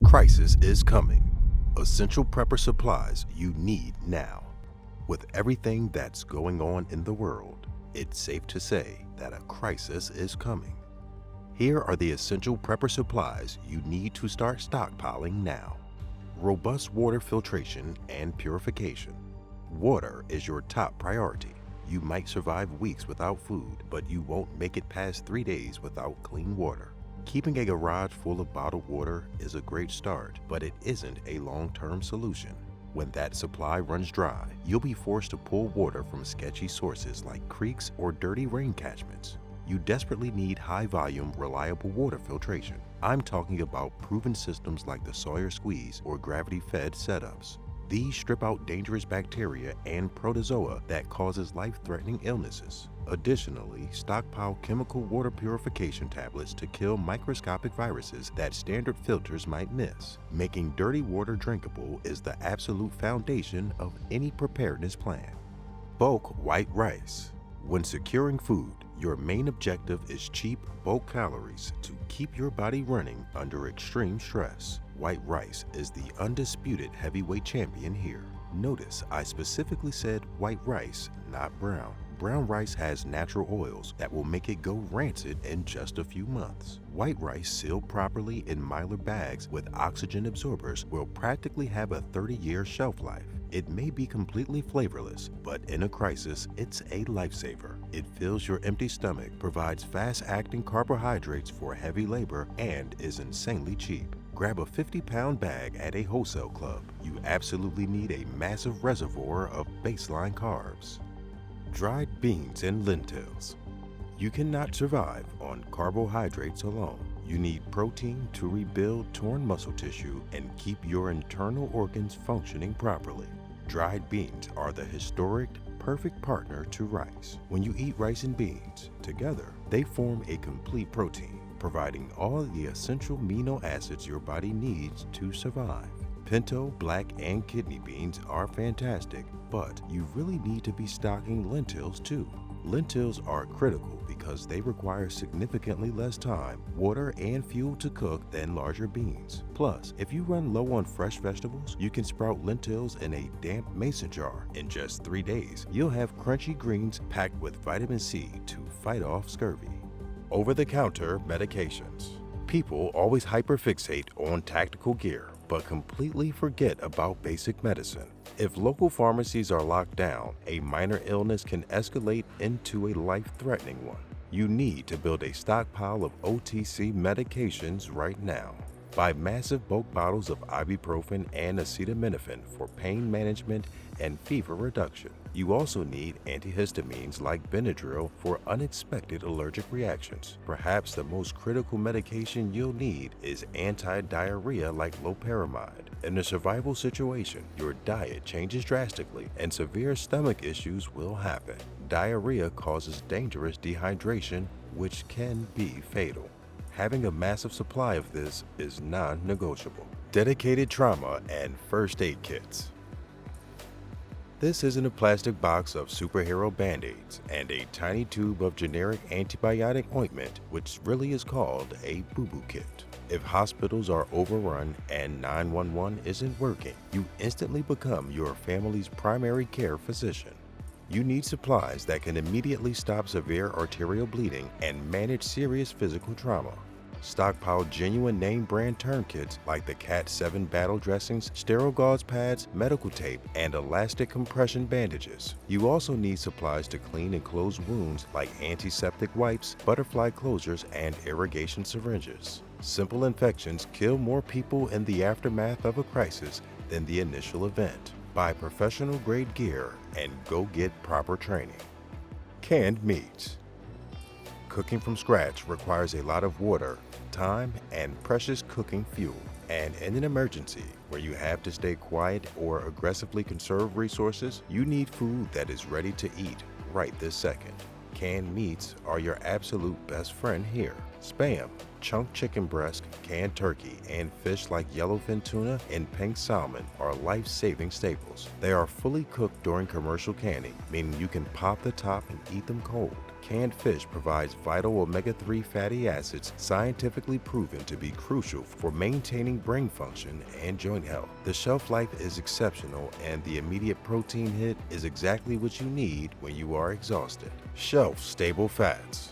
crisis is coming. Essential prepper supplies you need now. With everything that's going on in the world, it's safe to say that a crisis is coming. Here are the essential prepper supplies you need to start stockpiling now. Robust water filtration and purification. Water is your top priority. You might survive weeks without food, but you won't make it past 3 days without clean water. Keeping a garage full of bottled water is a great start, but it isn't a long-term solution. When that supply runs dry, you'll be forced to pull water from sketchy sources like creeks or dirty rain catchments. You desperately need high-volume, reliable water filtration. I'm talking about proven systems like the Sawyer Squeeze or gravity-fed setups. These strip out dangerous bacteria and protozoa that causes life-threatening illnesses. Additionally, stockpile chemical water purification tablets to kill microscopic viruses that standard filters might miss. Making dirty water drinkable is the absolute foundation of any preparedness plan. Bulk white rice. When securing food, your main objective is cheap, bulk calories to keep your body running under extreme stress. White rice is the undisputed heavyweight champion here. Notice I specifically said white rice, not brown. Brown rice has natural oils that will make it go rancid in just a few months. White rice sealed properly in mylar bags with oxygen absorbers will practically have a 30-year shelf life. It may be completely flavorless, but in a crisis, it's a lifesaver. It fills your empty stomach, provides fast-acting carbohydrates for heavy labor, and is insanely cheap. Grab a 50-pound bag at a wholesale club. You absolutely need a massive reservoir of baseline carbs. Dried beans and lentils. You cannot survive on carbohydrates alone. You need protein to rebuild torn muscle tissue and keep your internal organs functioning properly. Dried beans are the historic, perfect partner to rice. When you eat rice and beans together, they form a complete protein, providing all the essential amino acids your body needs to survive. Pinto, black, and kidney beans are fantastic, but you really need to be stocking lentils too. Lentils are critical because they require significantly less time, water, and fuel to cook than larger beans. Plus, if you run low on fresh vegetables, you can sprout lentils in a damp mason jar. In just 3 days, you'll have crunchy greens packed with vitamin C to fight off scurvy. Over-the-counter medications. People always hyperfixate on tactical gear, but completely forget about basic medicine. If local pharmacies are locked down, a minor illness can escalate into a life-threatening one. You need to build a stockpile of OTC medications right now. Buy massive bulk bottles of ibuprofen and acetaminophen for pain management and fever reduction. You also need antihistamines like Benadryl for unexpected allergic reactions. Perhaps the most critical medication you'll need is anti-diarrhea like loperamide. In a survival situation, your diet changes drastically and severe stomach issues will happen. Diarrhea causes dangerous dehydration, which can be fatal. Having a massive supply of this is non-negotiable. Dedicated trauma and first aid kits. This isn't a plastic box of superhero band-aids and a tiny tube of generic antibiotic ointment, which really is called a boo-boo kit. If hospitals are overrun and 911 isn't working, you instantly become your family's primary care physician. You need supplies that can immediately stop severe arterial bleeding and manage serious physical trauma. Stockpile genuine name brand tourniquets like the Cat 7 battle dressings, sterile gauze pads, medical tape, and elastic compression bandages. You also need supplies to clean and close wounds like antiseptic wipes, butterfly closures, and irrigation syringes. Simple infections kill more people in the aftermath of a crisis than the initial event. Buy professional grade gear and go get proper training. Canned meats. Cooking from scratch requires a lot of water, time, and precious cooking fuel. And in an emergency where you have to stay quiet or aggressively conserve resources, you need food that is ready to eat right this second. Canned meats are your absolute best friend here. Spam, chunk chicken breast, canned turkey, and fish like yellowfin tuna and pink salmon are life-saving staples. They are fully cooked during commercial canning, meaning you can pop the top and eat them cold. Canned fish provides vital omega-3 fatty acids scientifically proven to be crucial for maintaining brain function and joint health. The shelf life is exceptional, and the immediate protein hit is exactly what you need when you are exhausted. Shelf-stable fats.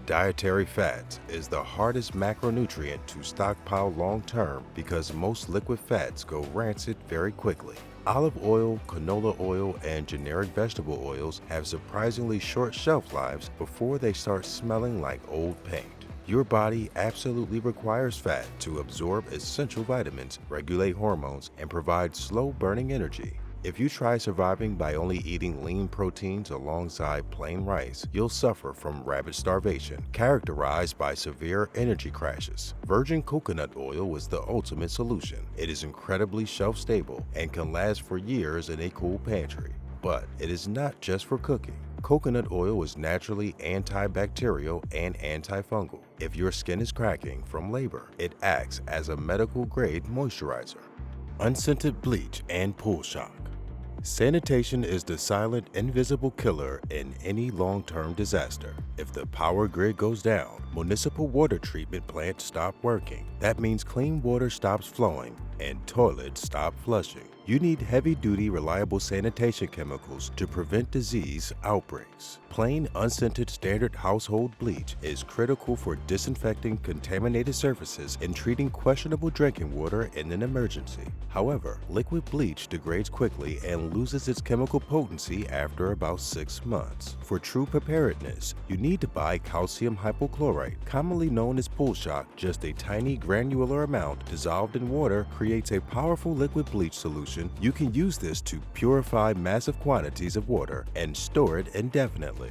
Dietary fats is the hardest macronutrient to stockpile long-term because most liquid fats go rancid very quickly. Olive oil, canola oil, and generic vegetable oils have surprisingly short shelf lives before they start smelling like old paint. Your body absolutely requires fat to absorb essential vitamins, regulate hormones, and provide slow-burning energy. If you try surviving by only eating lean proteins alongside plain rice, you'll suffer from rabid starvation, characterized by severe energy crashes. Virgin coconut oil is the ultimate solution. It is incredibly shelf-stable and can last for years in a cool pantry. But it is not just for cooking. Coconut oil is naturally antibacterial and antifungal. If your skin is cracking from labor, it acts as a medical-grade moisturizer. Unscented bleach and pool shock. Sanitation is the silent, invisible killer in any long-term disaster. If the power grid goes down, municipal water treatment plants stop working. That means clean water stops flowing and toilets stop flushing. You need heavy-duty, reliable sanitation chemicals to prevent disease outbreaks. Plain, unscented standard household bleach is critical for disinfecting contaminated surfaces and treating questionable drinking water in an emergency. However, liquid bleach degrades quickly and loses its chemical potency after about 6 months. For true preparedness, you need to buy calcium hypochlorite, commonly known as pool shock. Just a tiny granular amount dissolved in water creates a powerful liquid bleach solution. You can use this to purify massive quantities of water and store it indefinitely.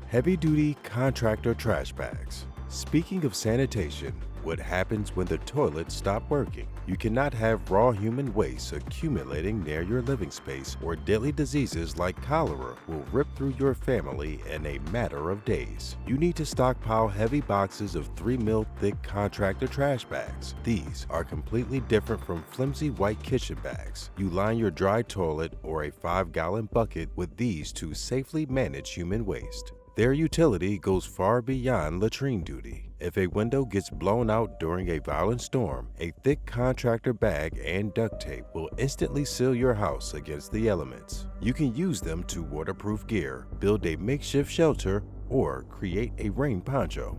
Heavy-duty contractor trash bags. Speaking of sanitation, what happens when the toilets stop working? You cannot have raw human waste accumulating near your living space, or deadly diseases like cholera will rip through your family in a matter of days. You need to stockpile heavy boxes of 3 mil thick contractor trash bags. These are completely different from flimsy white kitchen bags. You line your dry toilet or a 5-gallon bucket with these to safely manage human waste. Their utility goes far beyond latrine duty. If a window gets blown out during a violent storm, a thick contractor bag and duct tape will instantly seal your house against the elements. You can use them to waterproof gear, build a makeshift shelter, or create a rain poncho.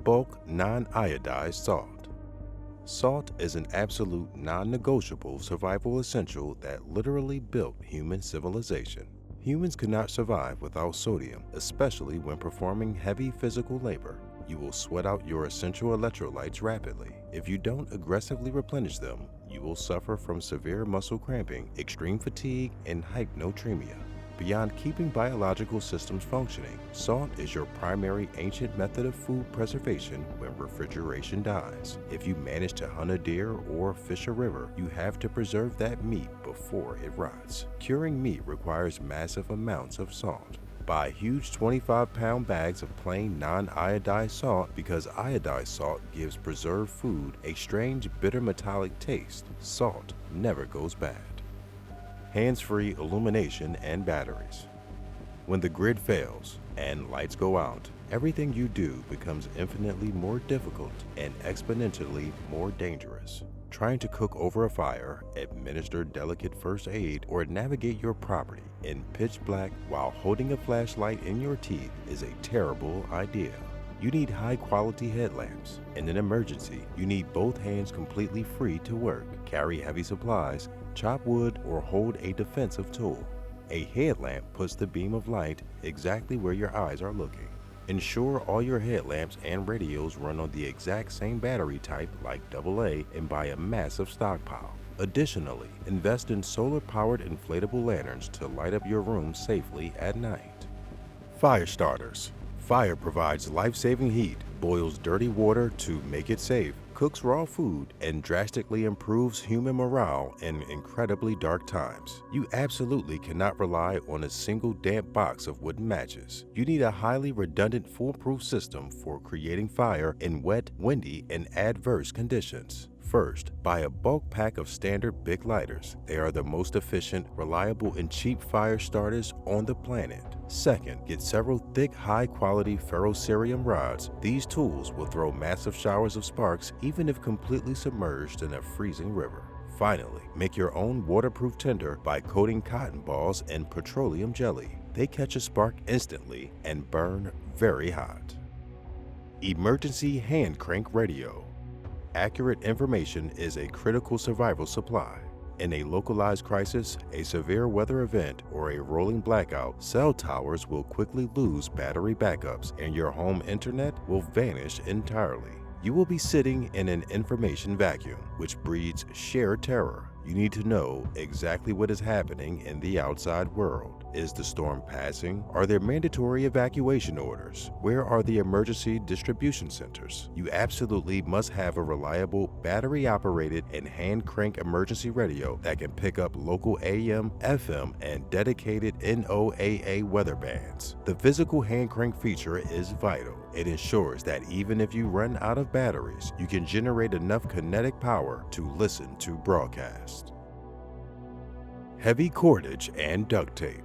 Bulk non-iodized salt. Salt is an absolute non-negotiable survival essential that literally built human civilization. Humans could not survive without sodium, especially when performing heavy physical labor. You will sweat out your essential electrolytes rapidly. If you don't aggressively replenish them, you will suffer from severe muscle cramping, extreme fatigue, and hyponatremia. Beyond keeping biological systems functioning, salt is your primary ancient method of food preservation when refrigeration dies. If you manage to hunt a deer or fish a river, you have to preserve that meat before it rots. Curing meat requires massive amounts of salt. Buy huge 25-pound bags of plain non-iodized salt because iodized salt gives preserved food a strange bitter metallic taste. Salt never goes bad. Hands-free illumination and batteries. When the grid fails and lights go out, everything you do becomes infinitely more difficult and exponentially more dangerous. Trying to cook over a fire, administer delicate first aid, or navigate your property in pitch black while holding a flashlight in your teeth is a terrible idea. You need high-quality headlamps. In an emergency, you need both hands completely free to work, carry heavy supplies, chop wood, or hold a defensive tool. A headlamp puts the beam of light exactly where your eyes are looking. Ensure all your headlamps and radios run on the exact same battery type like AA and buy a massive stockpile. Additionally, invest in solar-powered inflatable lanterns to light up your room safely at night. Fire starters. Fire provides life-saving heat, boils dirty water to make it safe, cooks raw food, and drastically improves human morale in incredibly dark times. You absolutely cannot rely on a single damp box of wooden matches. You need a highly redundant foolproof system for creating fire in wet, windy, and adverse conditions. First, buy a bulk pack of standard big lighters. They are the most efficient, reliable, and cheap fire starters on the planet. Second, get several thick, high-quality ferrocerium rods. These tools will throw massive showers of sparks even if completely submerged in a freezing river. Finally, make your own waterproof tinder by coating cotton balls in petroleum jelly. They catch a spark instantly and burn very hot. Emergency hand crank radio. Accurate information is a critical survival supply. In a localized crisis, a severe weather event, or a rolling blackout, cell towers will quickly lose battery backups and your home internet will vanish entirely. You will be sitting in an information vacuum, which breeds sheer terror. You need to know exactly what is happening in the outside world. Is the storm passing? Are there mandatory evacuation orders? Where are the emergency distribution centers? You absolutely must have a reliable, battery-operated, and hand-crank emergency radio that can pick up local AM, FM, and dedicated NOAA weather bands. The physical hand crank feature is vital. It ensures that even if you run out of batteries, you can generate enough kinetic power to listen to broadcast. Heavy cordage and duct tape.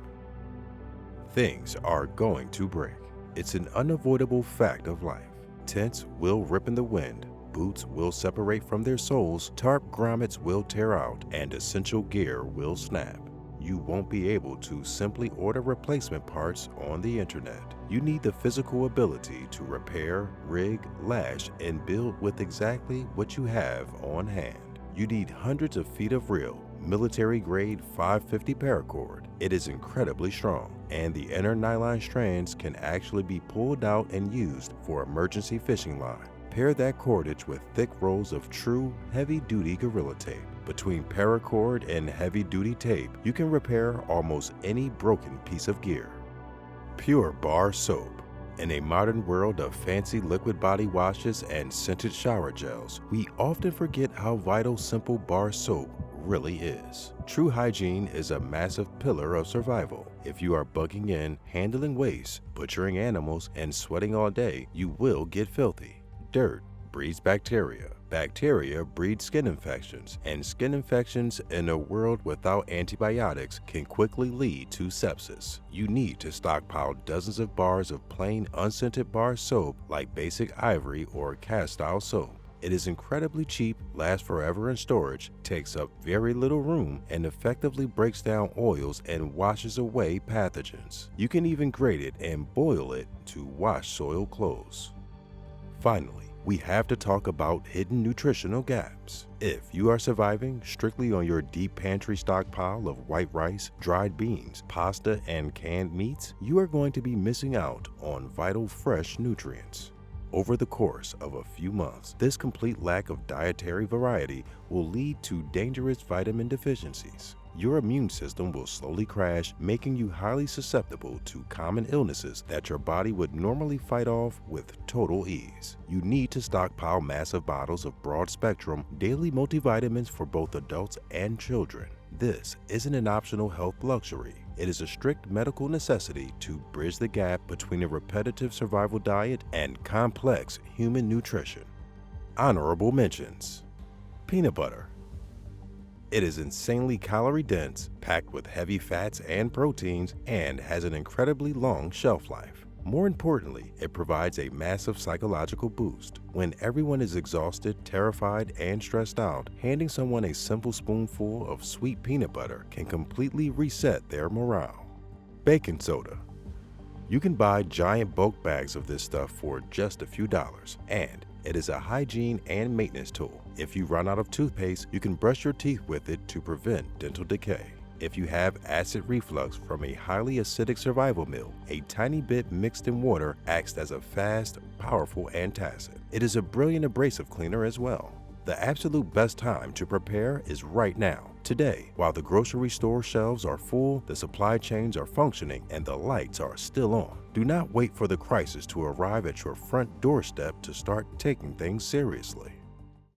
Things are going to break. It's an unavoidable fact of life. Tents will rip in the wind, boots will separate from their soles, tarp grommets will tear out, and essential gear will snap. You won't be able to simply order replacement parts on the internet. You need the physical ability to repair, rig, lash, and build with exactly what you have on hand. You need hundreds of feet of real, military-grade 550 paracord. It is incredibly strong, and the inner nylon strands can actually be pulled out and used for emergency fishing line. Pair that cordage with thick rolls of true heavy-duty Gorilla Tape. Between paracord and heavy-duty tape, you can repair almost any broken piece of gear. Pure Bar Soap. In a modern world of fancy liquid body washes and scented shower gels, we often forget how vital simple bar soap really is. True hygiene is a massive pillar of survival. If you are bugging in, handling waste, butchering animals, and sweating all day, you will get filthy. Dirt breeds bacteria. Bacteria breed skin infections, and skin infections in a world without antibiotics can quickly lead to sepsis. You need to stockpile dozens of bars of plain unscented bar soap like basic ivory or castile soap. It is incredibly cheap, lasts forever in storage, takes up very little room, and effectively breaks down oils and washes away pathogens. You can even grate it and boil it to wash soiled clothes. Finally, we have to talk about hidden nutritional gaps. If you are surviving strictly on your deep pantry stockpile of white rice, dried beans, pasta, and canned meats, you are going to be missing out on vital fresh nutrients. Over the course of a few months, this complete lack of dietary variety will lead to dangerous vitamin deficiencies. Your immune system will slowly crash, making you highly susceptible to common illnesses that your body would normally fight off with total ease. You need to stockpile massive bottles of broad-spectrum daily multivitamins for both adults and children. This isn't an optional health luxury. It is a strict medical necessity to bridge the gap between a repetitive survival diet and complex human nutrition. Honorable mentions: peanut butter. It is insanely calorie-dense, packed with heavy fats and proteins, and has an incredibly long shelf life. More importantly, it provides a massive psychological boost. When everyone is exhausted, terrified, and stressed out, handing someone a simple spoonful of sweet peanut butter can completely reset their morale. Baking soda. You can buy giant bulk bags of this stuff for just a few dollars, and it is a hygiene and maintenance tool. If you run out of toothpaste, you can brush your teeth with it to prevent dental decay. If you have acid reflux from a highly acidic survival meal, a tiny bit mixed in water acts as a fast, powerful antacid. It is a brilliant abrasive cleaner as well. The absolute best time to prepare is right now, today, while the grocery store shelves are full, the supply chains are functioning, and the lights are still on. Do not wait for the crisis to arrive at your front doorstep to start taking things seriously.